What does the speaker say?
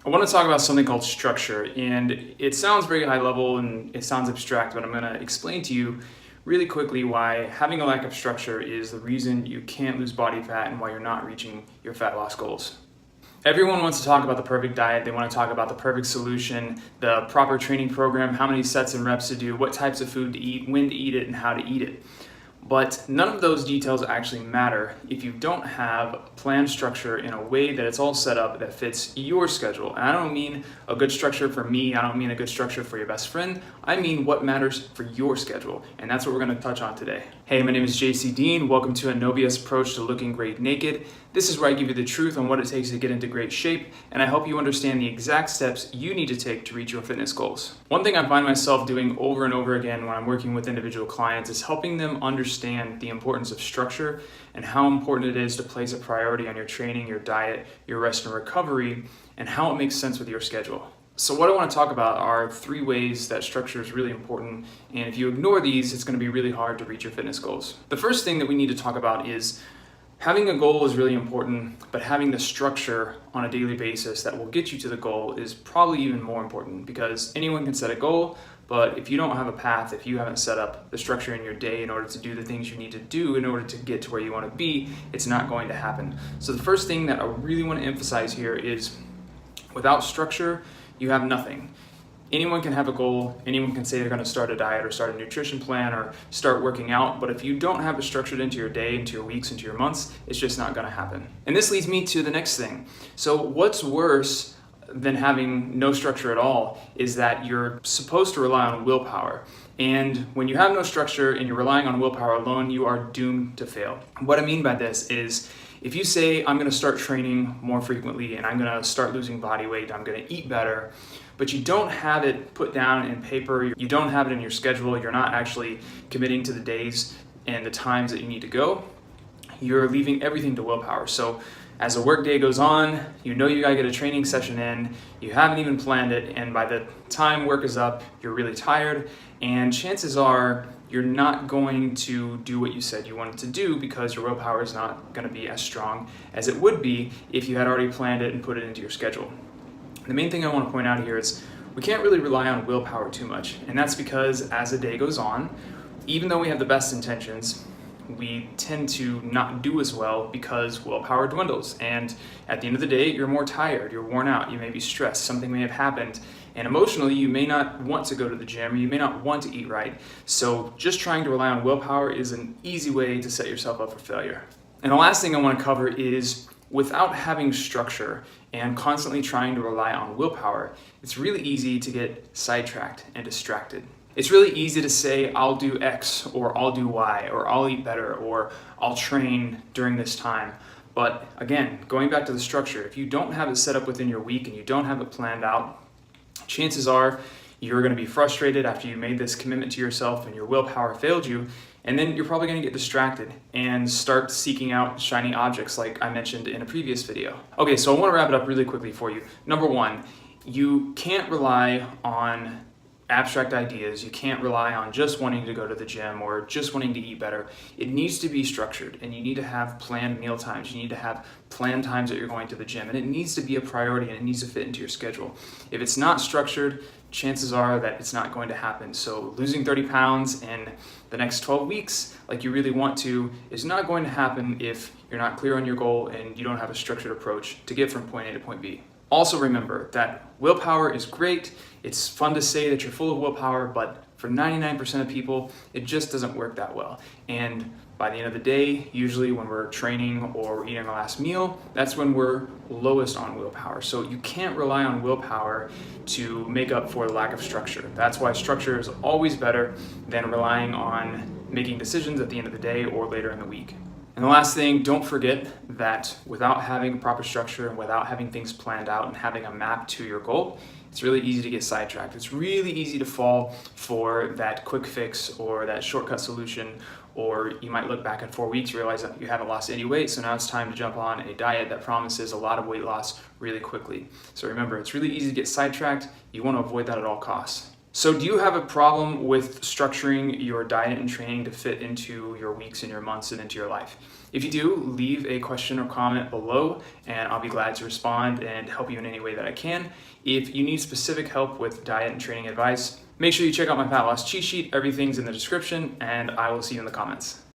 I want to talk about something called structure, and it sounds very high level and it sounds abstract, but I'm going to explain to you really quickly why having a lack of structure is the reason you can't lose body fat and why you're not reaching your fat loss goals. Everyone wants to talk about the perfect diet. They want to talk about the perfect solution, the proper training program, how many sets and reps to do, what types of food to eat, when to eat it, and how to eat it. But none of those details actually matter if you don't have a planned structure in a way that it's all set up that fits your schedule. And I don't mean a good structure for me, I don't mean a good structure for your best friend, I mean what matters for your schedule. And that's what we're going to touch on today. Hey, my name is JC Dean. Welcome to a No BS approach to looking great naked. This is where I give you the truth on what it takes to get into great shape, and I help you understand the exact steps you need to take to reach your fitness goals. One thing I find myself doing over and over again when I'm working with individual clients is helping them understand the importance of structure and how important it is to place a priority on your training, your diet, your rest and recovery, and how it makes sense with your schedule. So what I want to talk about are 3 ways that structure is really important, and if you ignore these, it's going to be really hard to reach your fitness goals. The first thing that we need to talk about is having a goal is really important, but having the structure on a daily basis that will get you to the goal is probably even more important, because anyone can set a goal, but if you don't have a path, if you haven't set up the structure in your day in order to do the things you need to do in order to get to where you want to be, it's not going to happen. So the first thing that I really want to emphasize here is without structure, you have nothing. Anyone can have a goal, anyone can say they're going to start a diet or start a nutrition plan or start working out, but if you don't have it structured into your day, into your weeks, into your months, it's just not going to happen. And this leads me to the next thing. So what's worse than having no structure at all is that you're supposed to rely on willpower. And when you have no structure and you're relying on willpower alone, you are doomed to fail. What I mean by this is if you say, I'm going to start training more frequently and I'm going to start losing body weight, I'm going to eat better, but you don't have it put down in paper, you don't have it in your schedule, you're not actually committing to the days and the times that you need to go, you're leaving everything to willpower. So as the work day goes on, you know you gotta get a training session in, you haven't even planned it, and by the time work is up, you're really tired, and chances are you're not going to do what you said you wanted to do because your willpower is not gonna be as strong as it would be if you had already planned it and put it into your schedule. The main thing I want to point out here is we can't really rely on willpower too much, and that's because as the day goes on, even though we have the best intentions, we tend to not do as well because willpower dwindles, and at the end of the day, you're more tired, you're worn out, you may be stressed, something may have happened, and emotionally, you may not want to go to the gym, or you may not want to eat right. So just trying to rely on willpower is an easy way to set yourself up for failure. And the last thing I want to cover is without having structure and constantly trying to rely on willpower, it's really easy to get sidetracked and distracted. It's really easy to say, I'll do X, or I'll do Y, or I'll eat better, or I'll train during this time. But again, going back to the structure, if you don't have it set up within your week and you don't have it planned out, chances are you're going to be frustrated after you made this commitment to yourself and your willpower failed you, and then you're probably going to get distracted and start seeking out shiny objects like I mentioned in a previous video. Okay, so I want to wrap it up really quickly for you. Number 1, you can't rely on abstract ideas. You can't rely on just wanting to go to the gym or just wanting to eat better. It needs to be structured, and you need to have planned meal times. You need to have planned times that you're going to the gym, and it needs to be a priority and it needs to fit into your schedule. If it's not structured, chances are that it's not going to happen. So losing 30 pounds in the next 12 weeks like you really want to is not going to happen if you're not clear on your goal and you don't have a structured approach to get from point A to point B. Also remember that willpower is great. It's fun to say that you're full of willpower, but for 99% of people, it just doesn't work that well. And by the end of the day, usually when we're training or eating our last meal, that's when we're lowest on willpower. So you can't rely on willpower to make up for the lack of structure. That's why structure is always better than relying on making decisions at the end of the day or later in the week. And the last thing, don't forget that without having proper structure and without having things planned out and having a map to your goal, it's really easy to get sidetracked. It's really easy to fall for that quick fix or that shortcut solution, or you might look back in 4 weeks, realize that you haven't lost any weight, so now it's time to jump on a diet that promises a lot of weight loss really quickly. So remember, it's really easy to get sidetracked. You want to avoid that at all costs. So, do you have a problem with structuring your diet and training to fit into your weeks and your months and into your life? If you do, leave a question or comment below, and I'll be glad to respond and help you in any way that I can. If you need specific help with diet and training advice, make sure you check out my Fat Loss cheat sheet. Everything's in the description, and I will see you in the comments.